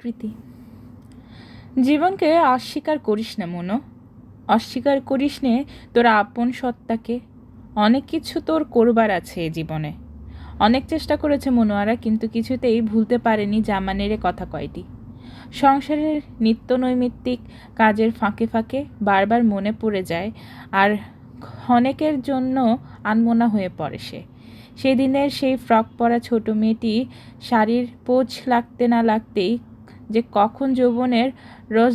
কৃতি। জীবনকে অস্বীকার করিস না মনো, অস্বীকার করিস নে তোর আপন সত্তাকে। অনেক কিছু তোর করবার আছে এ জীবনে। অনেক চেষ্টা করেছে মনোয়ারা, কিন্তু কিছুতেই ভুলতে পারেনি জামানের কথা কয়টি। সংসারের নিত্য নৈমিত্তিক কাজের ফাঁকে ফাঁকে বারবার মনে পড়ে যায়, আর ক্ষণেকের জন্য আনমনা হয়ে পড়ে সে। সেদিনের সেই ফ্রক পরা ছোট মেয়েটি শাড়ির পোঁছ লাগতে না লাগতেই যে কখন যৌবনের রোজ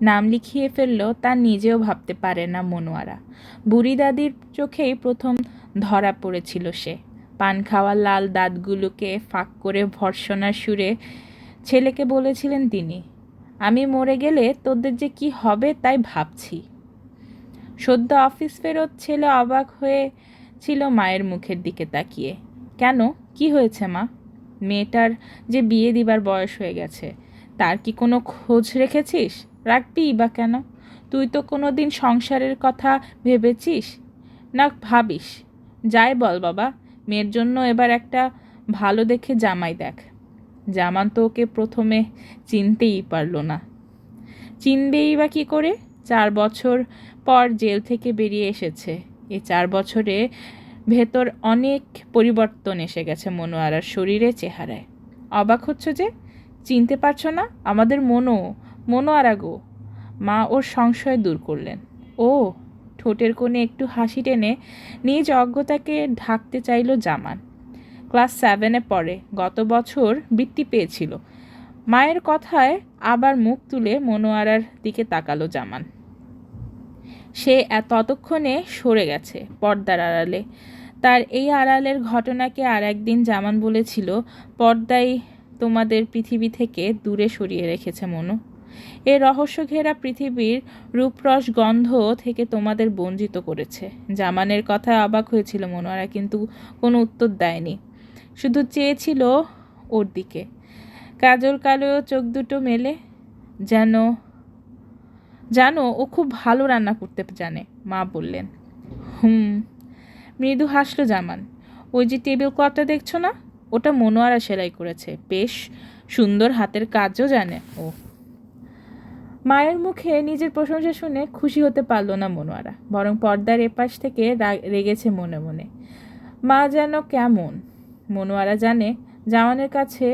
নাম লিখিয়ে ফেলল তা নিজেও ভাবতে পারে না মনোয়ারা। বুড়ি দাদির চোখেই প্রথম ধরা পড়েছিল সে। পান খাওয়া লাল দাঁতগুলোকে ফাঁক করে ভর্ৎসনার সুরে ছেলেকে বলেছিলেন তিনি, আমি মরে গেলে তোদের যে কি হবে তাই ভাবছি। সদ্য অফিস ফেরত ছেলে অবাক হয়েছিল মায়ের মুখের দিকে তাকিয়ে। কেন, কি হয়েছে মা? মেয়েটার যে বিয়ে দিবার বয়স হয়ে গেছে, তার কি কোনো খোঁজ রেখেছিস? রাখবিই বা কেন? তুই তো কোনো দিন সংসারের কথা ভেবেছিস না ভাবিস? যাই বল বাবা, মেয়ের জন্য এবার একটা ভালো দেখে জামাই দেখ। জামান তো ওকে প্রথমে চিনতেই পারল না। চিনবেই বা কী করে? 4 বছর পর জেল থেকে বেরিয়ে এসেছে। এই 4 বছরে ভেতর অনেক পরিবর্তন এসে গেছে মনোয়ারার শরীরে, চেহারায়। অবাক হচ্ছ যে? চিনতে পারছো না? আমাদের মনোয়ারা গো। মা ওর সংশয় দূর করলেন। ও, ঠোঁটের কোণে একটু হাসি টেনে নিজ অজ্ঞতাকে ঢাকতে চাইল জামান। ক্লাস 7-এ পড়ে, গত বছর বৃত্তি পেয়েছিল। মায়ের কথায় আবার মুখ তুলে মনোয়ারার দিকে তাকালো জামান। সে ততক্ষণে সরে গেছে পর্দার আড়ালে। তার এই আড়ালের ঘটনাকে আর একদিন জামান বলেছিল, পর্দাই তোমাদের পৃথিবী থেকে দূরে সরিয়ে রেখেছে মনো। এ রহস্য ঘেরা পৃথিবীর রূপরস গন্ধ থেকে তোমাদের বঞ্চিত করেছে। জামানের কথায় অবাক হয়েছিল মনোয়ারা, কিন্তু কোনো উত্তর দেয়নি। শুধু চেয়েছিল ওর দিকে। কাজল কালো চোখ দুটো মেলে। জানো ও খুব ভালো রান্না করতে জানে, মা বললেন। মৃদু হাসল জামান। ওই যে টেবিল ক্লথটা দেখছো না, ওটা মনোয়ারা সেলাই করেছে। বেশ সুন্দর হাতের কাজও জানে ও। মায়ের মুখে নিজের প্রশংসা শুনে খুশি হতে পারল না মনোয়ারা, বরং পর্দার এপাশ থেকে রেগেছে মনে মনে। মা যেন কেমন। মনোয়ারা জানে জামানের কাছে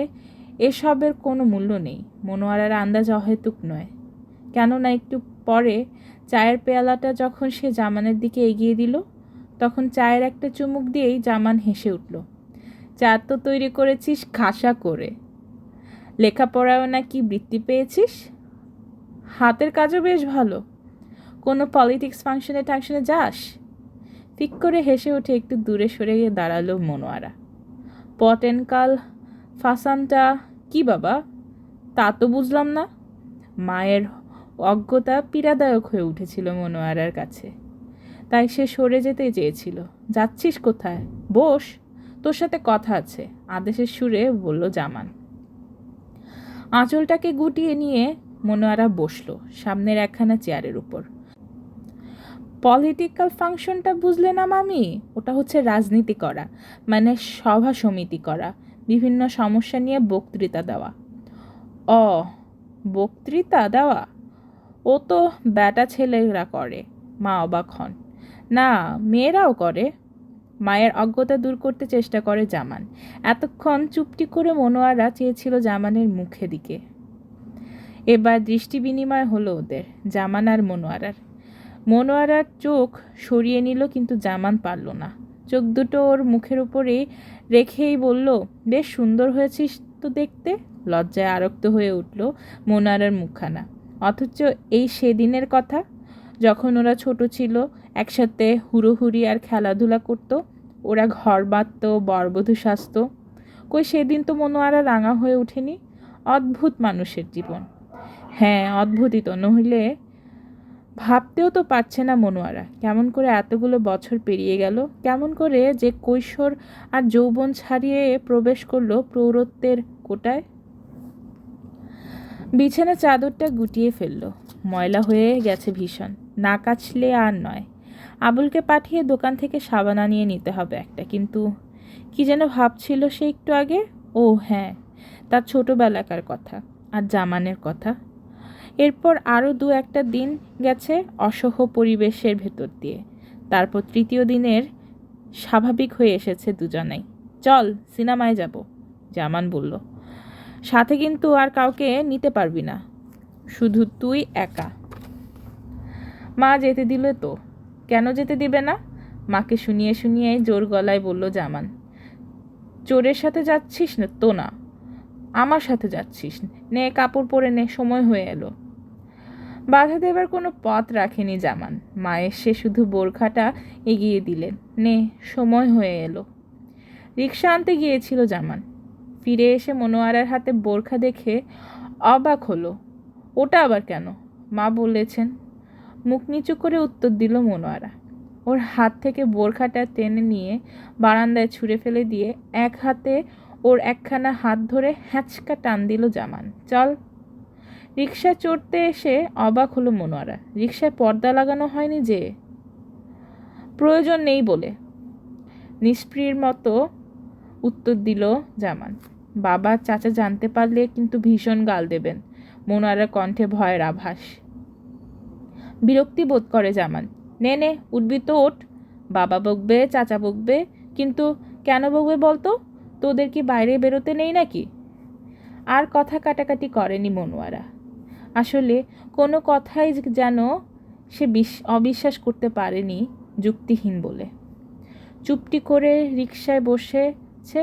এসবের কোনো মূল্য নেই। মনোয়ারার আন্দাজ অহেতুক নয়। কেননা একটু পরে চায়ের পেয়ালাটা যখন সে জামানের দিকে এগিয়ে দিল, তখন চায়ের একটা চুমুক দিয়েই জামান হেসে উঠল। চা তো তৈরি করেছিস খাসা করে। লেখাপড়াও নাকি বৃত্তি পেয়েছিস? হাতের কাজও বেশ ভালো। কোনো পলিটিক্স টাংশনে যাস? ফিক করে হেসে উঠে একটু দূরে সরে গিয়ে দাঁড়ালো মনোয়ারা। পটেনকাল ফাসানটা কি বাবা? তা তো বুঝলাম না। মায়ের অজ্ঞতা পীড়াদায়ক হয়ে উঠেছিল মনোয়ারার কাছে। তাই সে সরে যেতে চেয়েছিল। যাচ্ছিস কোথায়? বস, তোর সাথে কথা আছে, আদেশের সুরে বলল জামান। আঁচলটাকে গুটিয়ে নিয়ে মনোয়ারা বসল সামনের একখানা চেয়ারের উপর। পলিটিক্যাল ফাংশনটা বুঝলে না মামি? ওটা হচ্ছে রাজনীতি করা, মানে সভা সমিতি করা, বিভিন্ন সমস্যা নিয়ে বক্তৃতা দেওয়া। বক্তৃতা দেওয়া? ও তো ব্যাটা ছেলেরা করে। মা অবাক হন। না, মেয়েরাও করে। মায়ের অজ্ঞতা দূর করতে চেষ্টা করে জামান। এতক্ষণ চুপটি করে মনোয়ারা চেয়েছিল জামানের মুখে দিকে। এবার দৃষ্টি বিনিময় হলো ওদের, জামান আর মনোয়ারার চোখ সরিয়ে নিল, কিন্তু জামান পারল না। চোখ দুটো ওর মুখের উপরেই রেখেই বলল, বেশ সুন্দর হয়েছিস তো দেখতে। লজ্জায় আরক্ত হয়ে উঠল মনোয়ারার মুখখানা। অথচ এই সেদিনের কথা, যখন ওরা ছোট ছিল, একসাথে হুড়োহুড়ি আর খেলাধুলা করত, ওরা ঘর বাঁধত, বরবধূ সাজত। কই সেদিন তো মনোয়ারা রাঙা হয়ে ওঠেনি। অদ্ভুত মানুষের জীবন। হ্যাঁ, অদ্ভুতই তো, নইলে ভাবতেও তো পারছে না মনোয়ারা কেমন করে এতগুলো বছর পেরিয়ে গেল, কেমন করে যে কৈশোর আর যৌবন ছাড়িয়ে প্রবেশ করলো প্রৌঢ়ত্বের কোটায়। বিছানা চাদরটা গুটিয়ে ফেললো, ময়লা হয়ে গেছে ভীষণ। না কাচলে আর নয়। আবুলকে পাঠিয়ে দোকান থেকে সাবান আনিয়ে নিতে হবে একটা। কিন্তু কি যেন ভাবছিল সে একটু আগে। ও হ্যাঁ, তার ছোটোবেলাকার কথা আর জামানের কথা। এরপর আরও 2-1টা দিন গেছে অসহ্য পরিবেশের ভেতর দিয়ে। তারপর তৃতীয় দিনের স্বাভাবিক হয়ে এসেছে দুজনেই। চল সিনেমায় যাব, জামান বলল। সাথে কিন্তু আর কাউকে নিতে পারবি না, শুধু তুই একা। মা যেতে দিলে তো। কেন যেতে দিবে না? মাকে শুনিয়ে শুনিয়ে জোর গলায় বলল জামান। চোরের সাথে যাচ্ছিস না তো? না, আমার সাথে যাচ্ছিস। নে কাপড় পরে নে, সময় হয়ে এলো। বাধা দেবার কোনো পথ রাখেনি জামান। মা এসে শুধু বোরখাটা এগিয়ে দিলেন। নে, সময় হয়ে এলো। রিক্সা আনতে গিয়েছিল জামান। ফিরে এসে মনোয়ারার হাতে বোরখা দেখে অবাক হলো। ওটা আবার কেন? মা বলেছেন। মুখ নিচু করে উত্তর দিল মনোয়ারা। ওর হাত থেকে বোরখাটা টেনে নিয়ে বারান্দায় ছুঁড়ে ফেলে দিয়ে এক হাতে ওর একখানা হাত ধরে হ্যাঁচকা টান দিল জামান। চল। রিক্সা চড়তে এসে অবাক হলো মনোয়ারা। রিক্সায় পর্দা লাগানো হয়নি যে। প্রয়োজন নেই বলে নিষ্প্রিয়র মতো উত্তর দিল জামান। বাবা চাচা জানতে পারলে কিন্তু ভীষণ গাল দেবেন। মনোয়ারার কণ্ঠে ভয়ের আভাস। বিরক্তি বোধ করে জামান। নে নে, উঠবি তো ওঠ। বাবা বকবে, চাচা বকবে, কিন্তু কেন বকবে বলতো? তোদের কি বাইরে বেরোতে নেই নাকি? আর কথা কাটাকাটি করেনি মনোয়ারা। আসলে কোনো কথাই যেন সে অবিশ্বাস করতে পারেনি, যুক্তিহীন বলে। চুপটি করে রিকশায় বসেছে,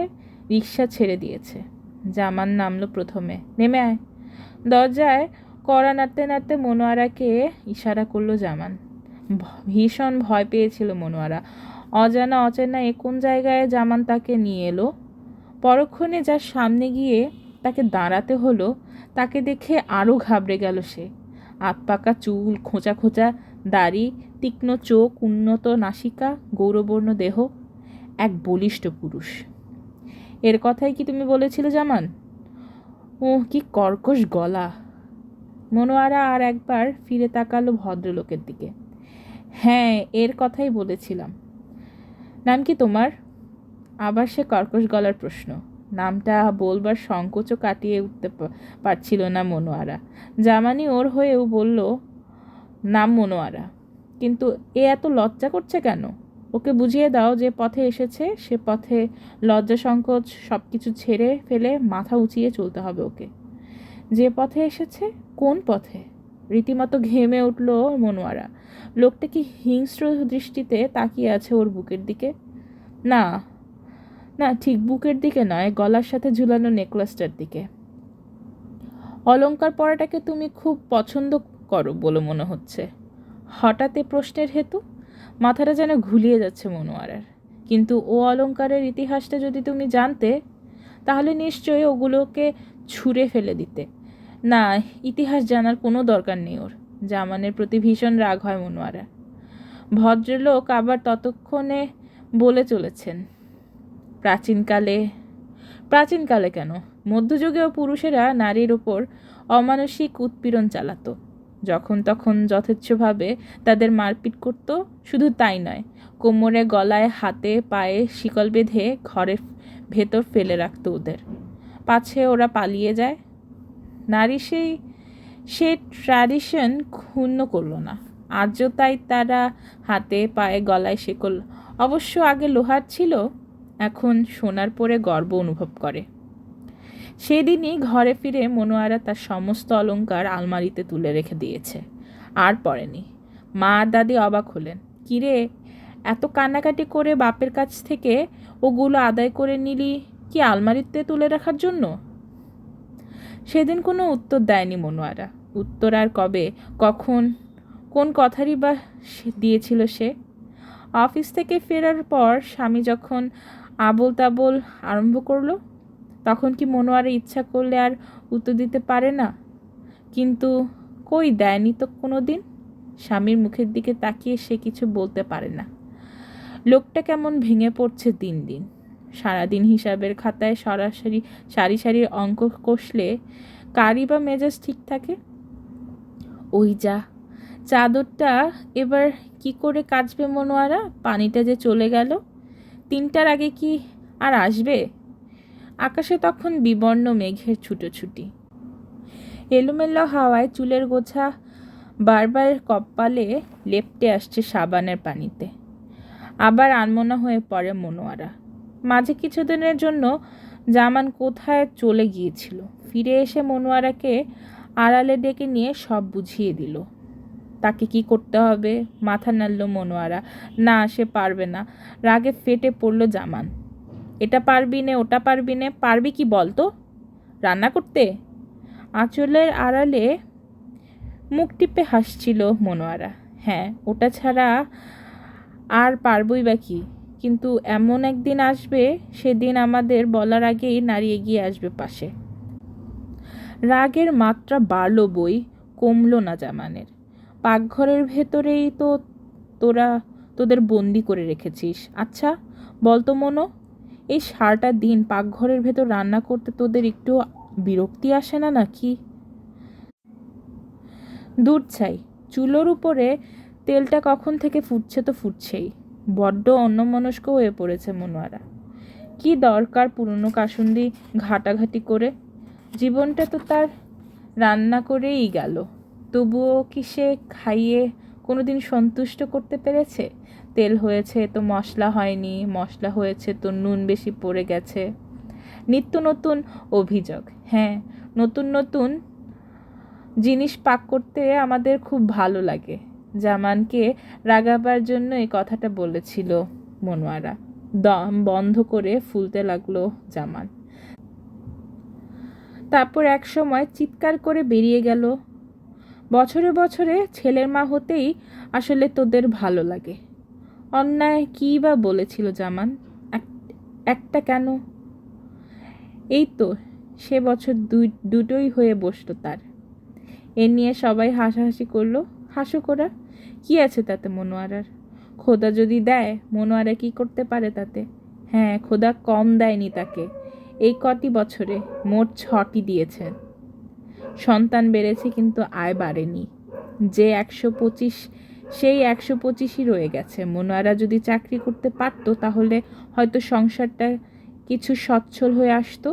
রিকশা ছেড়ে দিয়েছে। জামান নামলো প্রথমে। নেমে আয়। দরজায় কড়া নাড়তে নাড়তে মনোয়ারাকে ইশারা করলো জামান। ভীষণ ভয় পেয়েছিল মনোয়ারা। অজানা অচেনা কোন জায়গায় জামান তাকে নিয়ে এলো। পরক্ষণে যার সামনে গিয়ে তাকে দাঁড়াতে হলো, তাকে দেখে আরও ঘাবড়ে গেল সে। আতপাকা চুল, খোঁচা খোঁচা দাড়ি, তীক্ষ্ণ চোখ, উন্নত নাসিকা, গৌরবর্ণ দেহ, এক বলিষ্ঠ পুরুষ। এর কথাই কি তুমি বলেছিলে জামান? ও কি কর্কশ গলা! মনোয়ারা আর একবার ফিরে তাকালো ভদ্রলোকের দিকে। হ্যাঁ, এর কথাই বলেছিলাম। নাম কি তোমার? আবার সে কর্কশ গলার প্রশ্ন। নামটা বলবার সংকোচও কাটিয়ে উঠতে পারছিল না মনোয়ারা। জামানি ওর হয়েও বলল, নাম মনোয়ারা। কিন্তু এ এত লজ্জা করছে কেন? ওকে বুঝিয়ে দাও যে পথে এসেছে সে পথে লজ্জা সংকোচ সব কিছু ছেড়ে ফেলে মাথা উঁচিয়ে চলতে হবে ওকে। যে পথে এসেছে? কোন পথে? রীতিমতো ঘেমে উঠল মনোয়ারা। লোকটা কি হিংস্র দৃষ্টিতে তাকিয়ে আছে ওর বুকের দিকে? না না, ঠিক বুকের দিকে নয়, গলার সাথে ঝুলানো নেকলেসটার দিকে। অলংকার পরাটাকে তুমি খুব পছন্দ করো বলে মনে হচ্ছে। হঠাৎ এ প্রশ্নের হেতু? মাথাটা যেন ঘুলিয়ে যাচ্ছে মনোয়ারার। কিন্তু ও অলংকারের ইতিহাসটা যদি তুমি জানতে, তাহলে নিশ্চয়ই ওগুলোকে ছুঁড়ে ফেলে দিতে। না, ইতিহাস জানার কোনো দরকার নেই ওর। জামানের প্রতি ভীষণ রাগ হয় মনোয়ারা। ভদ্রলোক আবার ততক্ষণে বলে চলেছেন, প্রাচীনকালে কেন, মধ্যযুগেও পুরুষেরা নারীর ওপর অমানসিক উৎপীড়ন চালাতো। যখন তখন যথেচ্ছভাবে তাদের মারপিট করত। শুধু তাই নয়, কোমরে, গলায়, হাতে পায়ে শিকল বেঁধে ঘরের ভেতর ফেলে রাখত ওদের, পাছে ওরা পালিয়ে যায়। নারী সে ট্র্যাডিশন ক্ষুণ্ণ করল না। আজও তাই তারা হাতে পায়ে গলায় শিকল অবশ্য আগে লোহার ছিল, এখন সোনার পরে গর্ব অনুভব করে। সেদিনই ঘরে ফিরে মনোয়ারা তার সমস্ত অলংকার আলমারিতে তুলে রেখে দিয়েছে, আর পরেনি। মা আর দাদি অবাক হলেন। কিরে, এত কান্নাকাটি করে বাপের কাছ থেকে ওগুলো আদায় করে নিলি কি আলমারিতে তুলে রাখার জন্য? সেদিন কোনো উত্তর দেয়নি মনোয়ারা। উত্তর আর কবে, কখন, কোন কথারই বা দিয়েছিল সে? অফিস থেকে ফেরার পর স্বামী যখন আবোল তাবোল আরম্ভ করলো, তখন কি মনোয়ারা ইচ্ছা করলে আর উত্তর দিতে পারে না? কিন্তু কই, দেয়নি তো কোনো দিন। স্বামীর মুখের দিকে তাকিয়ে সে কিছু বলতে পারে না। লোকটা কেমন ভেঙে পড়ছে দিন দিন। সারাদিন হিসাবের খাতায় সরাসরি সারি সারি অঙ্ক কষলে কারই বা মেজাজ ঠিক থাকে? ওই যা, চাদরটা এবার কি করে কাচবে মনোয়ারা? পানিটা যে চলে গেল, 3টার আগে কি আর আসবে? আকাশে তখন বিবর্ণ মেঘের ছুটোছুটি। এলোমেলো হাওয়ায় চুলের গোছা বারবার কপালে লেপ্টে আসছে সাবানের পানিতে। আবার আনমনা হয়ে পড়ে মনোয়ারা। মাঝে কিছুদিনের জন্য জামান কোথায় চলে গিয়েছিল, ফিরে এসে মনোয়ারাকে আড়ালে ডেকে নিয়ে সব বুঝিয়ে দিল। তাকে কি করতে হবে। মাথা নাড়ল মনোয়ারা। না, সে পারবে না। রাগে ফেটে পড়ল জামান। এটা পারবি নে, ওটা পারবি নে, পারবি কি বলতো? রান্না করতে? আঁচলের আড়ালে মুখ টিপে হাসছিল মনোয়ারা। হ্যাঁ, ওটা ছাড়া আর পারবই বা কি। কিন্তু এমন একদিন আসবে, সেদিন আমাদের বলার আগেই নারী এগিয়ে আসবে পাশে। রাগের মাত্রা বাড়ল বই, কমল না জামানের। পাকঘরের ভেতরেই তো তোদের বন্দি করে রেখেছিস। আচ্ছা বলতো মনো, এই সারাটা দিন পাকঘরের ভেতর রান্না করতে তোদের একটু বিরক্তি আসে না নাকি? দূর ছাই, চুলোর উপরে তেলটা কখন থেকে ফুটছে তো ফুটছেই। বড্ড অন্যমনস্ক হয়ে পড়েছে মনোয়ারা। কি দরকার পুরনো কাসুন্দি ঘাটাঘাটি করে? জীবনটা তো তার রান্না করেই গেল। তবুও কি সে খাইয়ে কোনোদিন সন্তুষ্ট করতে পেরেছে? তেল হয়েছে তো মশলা হয়নি, মশলা হয়েছে তো নুন বেশি পড়ে গেছে। নিত্য নতুন অভিযোগ। হ্যাঁ, নতুন নতুন জিনিস পাক করতে আমাদের খুব ভালো লাগে। জামানকে রাগাবার জন্য এই কথাটা বলেছিল মনোয়ারা। দম বন্ধ করে ফুলতে লাগলো জামান। তারপর এক সময় চিৎকার করে বেরিয়ে গেল, বছরে বছরে ছেলের মা হতেই আসলে তোদের ভালো লাগে। অন্যায় কী বা বলেছিল জামান? একটা কেন? এই তো সে বছর দুটোই হয়ে বসলো তার। এ নিয়ে সবাই হাসাহাসি করলো। হাসুক ওরা, কী আছে তাতে মনোয়ারার? খোদা যদি দেয়, মনোয়ারা কি করতে পারে তাতে? হ্যাঁ, খোদা কম দেয়নি তাকে। এই কটি বছরে মোট 6টি দিয়েছেন। সন্তান বেড়েছে কিন্তু আয় বাড়েনি। যে 125 সেই 125ই রয়ে গেছে। মনোয়ারা যদি চাকরি করতে পারত তাহলে হয়তো সংসারটা কিছু সচ্ছল হয়ে আসতো।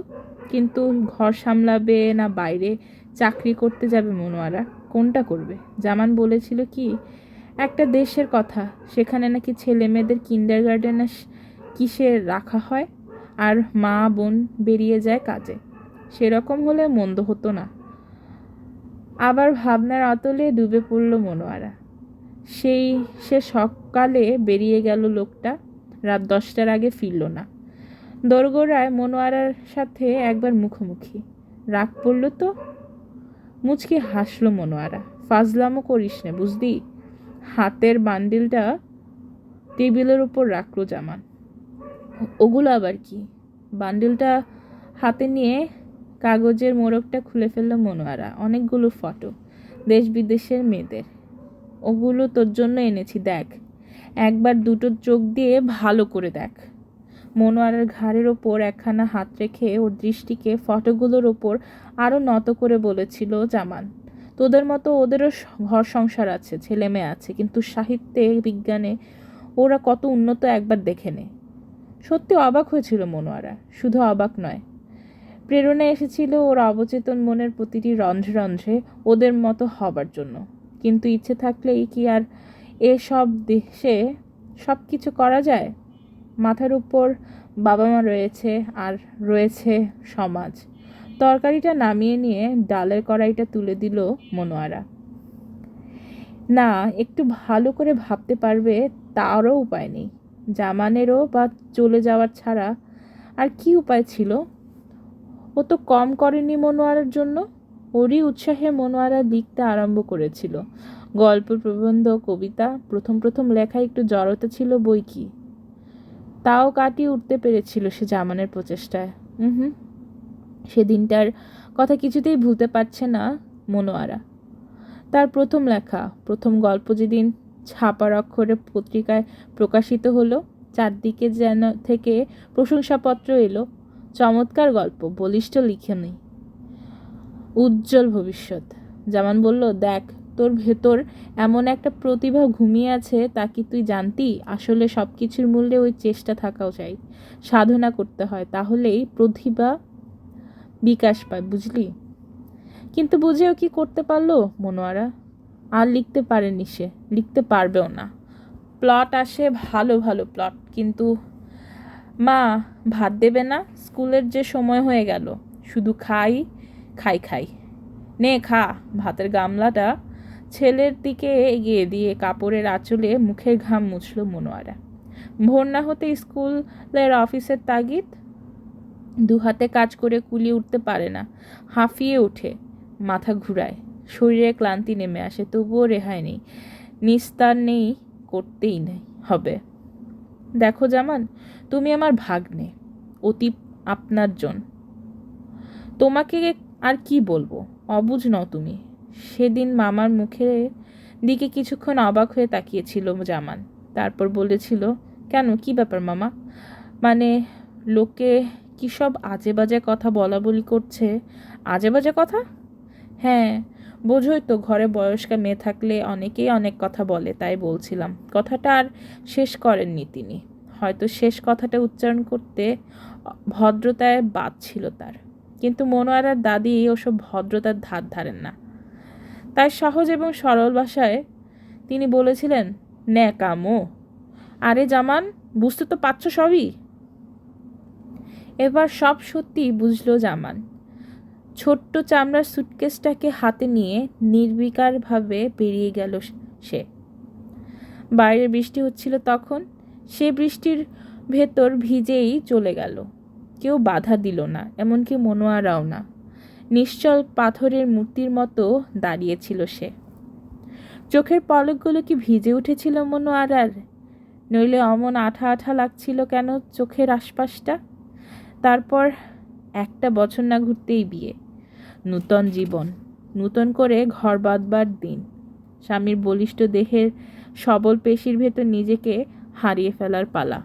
কিন্তু ঘর সামলাবে না বাইরে চাকরি করতে যাবে মনোয়ারা? কোনটা করবে? জামান বলেছিল কি একটা দেশের কথা, সেখানে নাকি ছেলে মেয়েদের কিন্ডারগার্টেন কিসে রাখা হয় আর মা বোন বেরিয়ে যায় কাজে। সেরকম হলে মন্দ হতো না। আবার ভাবনার অতলে ডুবে পড়ল মনোয়ারা। সে সকালে বেরিয়ে গেল লোকটা, রাত 10টার আগে ফিরল না। দোরগোড়ায় মনোয়ারার সাথে একবার মুখোমুখি। রাগ পড়ল তো। মুচকি হাসলো মনোয়ারা। ফাজলামো করিস নে বুঝলি। হাতের বান্ডিলটা টেবিলের উপর রাখলো জামান। ওগুলো আবার কি? বান্ডিলটা হাতে নিয়ে কাগজের মোড়কটা খুলে ফেলল মনোয়ারা। অনেকগুলো ফটো, দেশ বিদেশের মেয়েদের। ওগুলো তোর জন্য এনেছি, দেখ। একবার দুটো চোখ দিয়ে ভালো করে দেখ। মনোয়ারার ঘাড়ের ওপর একখানা হাত রেখে ওর দৃষ্টিকে ফটোগুলোর ওপর আরও নত করে বলেছিল জামান, তোদের মতো ওদেরও ঘর সংসার আছে, ছেলে মেয়ে আছে, কিন্তু সাহিত্যে বিজ্ঞানে ওরা কত উন্নত একবার দেখে নে। সত্যি অবাক হয়েছিল মনোয়ারা। শুধু অবাক নয়, প্রেরণা এসেছিল ওর অবচেতন মনের প্রতিটি রন্ধ্রে রন্ধ্রে ওদের মতো হবার জন্য। কিন্তু ইচ্ছে থাকলেই কি আর এসব দেশে সব কিছু করা যায়? মাথার উপর বাবা মা রয়েছে, আর রয়েছে সমাজ। তরকারিটা নামিয়ে নিয়ে ডালের কড়াইটা তুলে দিল মনোয়ারা। না, একটু ভালো করে ভাবতে পারবে তারও উপায় নেই। জামানেরও বা চলে যাওয়ার ছাড়া আর কি উপায় ছিল? ও তো কম করেনি মনোয়ারার জন্য। ওরই উৎসাহে মনোয়ারা লিখতে আরম্ভ করেছিল। গল্প, প্রবন্ধ, কবিতা। প্রথম প্রথম লেখায় একটু জড়তা ছিল বই কি, তাও কাটিয়ে উঠতে পেরেছিল সে জামানের প্রচেষ্টায়। সেদিনটার কথা কিছুতেই ভুলতে পারছে না মনোয়ারা। তার প্রথম লেখা, প্রথম গল্প যেদিন ছাপার অক্ষরে পত্রিকায় প্রকাশিত হলো, চারদিকে যেন থেকে প্রশংসাপত্র এলো। চমৎকার গল্প, বলিষ্ঠ লিখেনি, উজ্জ্বল ভবিষ্যৎ। জামান বলল, দেখ তোর ভেতর এমন একটা প্রতিভা ঘুমিয়ে আছে, তা কি তুই জানতি? আসলে সব কিছুর মূল্যে ওই চেষ্টা থাকাও চাই, সাধনা করতে হয়, তাহলেই প্রতিভা বিকাশ পায়, বুঝলি? কিন্তু বুঝেও কি করতে পারলো মনোয়ারা? আর লিখতে পারেনি সে, লিখতে পারবেও না। প্লট আসে, ভালো ভালো প্লট, কিন্তু মা ভাত দেবে না, স্কুলের যে সময় হয়ে গেল, শুধু খাই খাই খাই। নে খা। ভাতের গামলাটা ছেলের দিকে এগিয়ে দিয়ে কাপড়ের আঁচলে মুখের ঘাম মুছল মনোয়ারা। ভোর না হতে স্কুলের অফিসের তাগিদ, দুহাতে কাজ করে কুলিয়ে উঠতে পারে না, হাঁফিয়ে ওঠে, মাথা ঘুরায়, শরীরে ক্লান্তি নেমে আসে, তবুও রেহাই নেই, নিস্তার নেই, করতেই নেই হবে। দেখো জামান, তুমি আমার ভাগ্নে, অতি আপনার জন, তোমাকে আর কি বলবো, অবুঝ নও তুমি। সেদিন মামার মুখের দিকে কিছুক্ষণ অবাক হয়ে তাকিয়েছিল জামান, তারপর বলেছিল, কেন, কি ব্যাপার মামা? মানে লোকে কি সব আজে বাজে কথা বলা বলি করছে? আজে বাজে কথা? হ্যাঁ, বোঝোই তো, ঘরে বয়স্কা মেয়ে থাকলে অনেকেই অনেক কথা বলে, তাই বলছিলাম। কথাটা আর শেষ করেননি তিনি, হয়তো শেষ কথাটা উচ্চারণ করতে ভদ্রতায় বাদ ছিল তার, কিন্তু মনোয়ারার দাদি ওসব ভদ্রতার ধার ধারেন না, তাই সহজ এবং সরল ভাষায় তিনি বলেছিলেন, ন্যাকামো। আরে জামান, বুঝতে তো পারছো সবই। এবার সব সত্যি বুঝলো জামান। ছোট্ট চামড়ার সুটকেসটাকে হাতে নিয়ে নির্বিকারভাবে বেরিয়ে গেল সে। বাইরে বৃষ্টি হচ্ছিল তখন, সে বৃষ্টির ভেতর ভিজেই চলে গেল। কেউ বাধা দিল না, এমনকি মনোয়ারাও না। নিশ্চল পাথরের মূর্তির মতো দাঁড়িয়েছিল সে। চোখের পলকগুলো কি ভিজে উঠেছিল মনোয়ারার? নইলে অমন আঠা আঠা লাগছিল কেন চোখের আশপাশটা? তারপর 1 বছর না ঘুরতেই বিয়ে, নূতন জীবন, নূতন করে ঘর বাঁধবার দিন, স্বামীর বলিষ্ঠ দেহের সবল পেশির ভেতর নিজেকে হারিয়ে ফেলার পালা।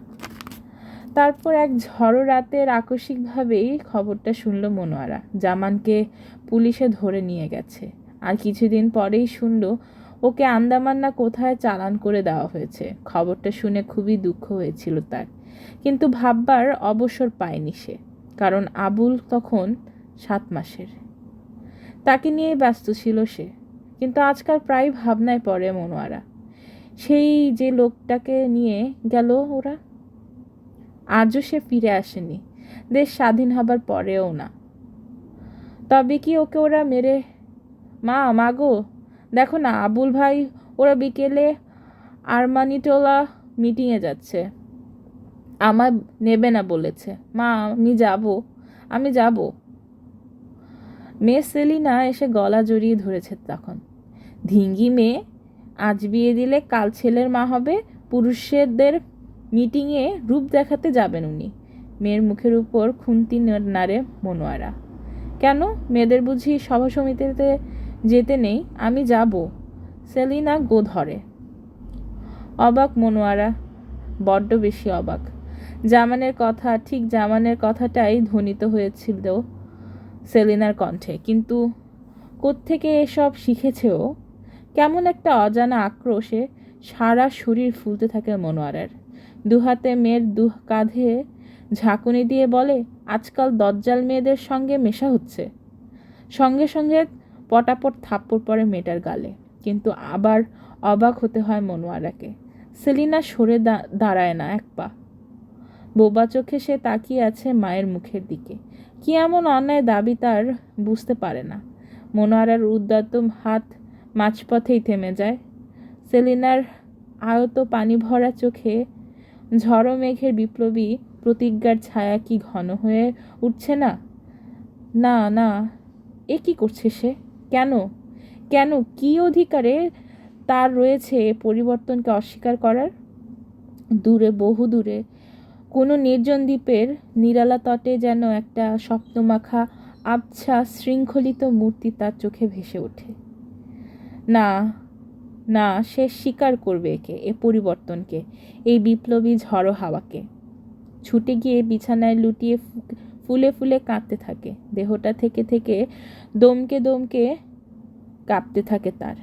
তারপর এক ঝড়ো রাতের আকস্মিকভাবেই খবরটা শুনল মনোয়ারা, জামানকে পুলিশে ধরে নিয়ে গেছে। আর কিছুদিন পরেই শুনল ওকে আন্দামান না কোথায় চালান করে দেওয়া হয়েছে। খবরটা শুনে খুবই দুঃখ হয়েছিল তার, কিন্তু ভাববার অবসর পায়নি সে, কারণ আবুল তখন 7 মাসের। তাকে নিয়েই ব্যস্ত ছিল সে। কিন্তু আজকাল প্রায় ভাবনায় পড়ে মনোয়ারা, সেই যে লোকটাকে নিয়ে গেল ওরা, আজও সে ফিরে আসেনি, দেশ স্বাধীন হবার পরেও না। তবে কি ওকে ওরা মেরে? মাগো, দেখো না, আবুল ভাই ওরা বিকেলে আরমানিটোলা মিটিংয়ে যাচ্ছে, আমার নেবে না বলেছে। মা, আমি যাব। মেয়ে সেলিনা এসে গলা জড়িয়ে ধরেছে তখন। ধিঙ্গি মেয়ে, আজ বিয়ে দিলে কাল ছেলের মা হবে, পুরুষদের মিটিংয়ে রূপ দেখাতে যাবেন উনি। মেয়ের মুখের উপর খুন্তি নাড়ে মনোয়ারা। কেন, মেয়েদের বুঝি সভা সমিতিতে যেতে নেই? আমি যাব। সেলিনা গো ধরে। অবাক মনোয়ারা, বড্ড বেশি অবাক। জামানের কথা, ঠিক জামানের কথাটাই ধ্বনিত হয়েছিল সেলিনার কণ্ঠে, কিন্তু কোত্থেকে এসব শিখেছে ও? কেমন একটা অজানা আক্রোশে সারা শরীর ফুলতে থাকে মনোয়ারার। দুহাতে মেয়ের কাঁধে ঝাঁকুনি দিয়ে বলে, আজকাল দজ্জাল মেয়েদের সঙ্গে মেশা হচ্ছে। সঙ্গে সঙ্গে পটাপট থাপ্পড় পড়ে মেয়েটার গালে, কিন্তু আবার অবাক হতে হয় মনোয়ারাকে। সেলিনা সরে দাঁড়ায় না এক পা, বোবা চোখে সে তাকিয়ে আছে মায়ের মুখের দিকে। কি এমন অন্যায় দাবি তার বুঝতে পারে না। মনোয়ারার উদ্যত হাত মাঝপথেই থেমে যায়। সেলিনার আয়ত পানি ভরা চোখে ঝড়ো মেঘের বিপ্লবী প্রতিজ্ঞার ছায়া কি ঘন হয়ে উঠছে না? না না, এ কি করছে সে? কেন কেন কি অধিকারে তার রয়েছে পরিবর্তনকে অস্বীকার করার? দূরে, বহু দূরে কোনো নির্জন দ্বীপের নিরালা তটে যেন একটা স্বপ্নমাখা আবছা শৃঙ্খলিত মূর্তি তার চোখে ভেসে ওঠে। না না, সে স্বীকার করবে একে, এ পরিবর্তনকে, এই বিপ্লবী ঝড়ো হাওয়াকে। ছুটে গিয়ে বিছানায় লুটিয়ে ফুলে ফুলে কাঁদতে থাকে। দেহটা থেকে থেকে দমকে দমকে কাঁপতে থাকে তার।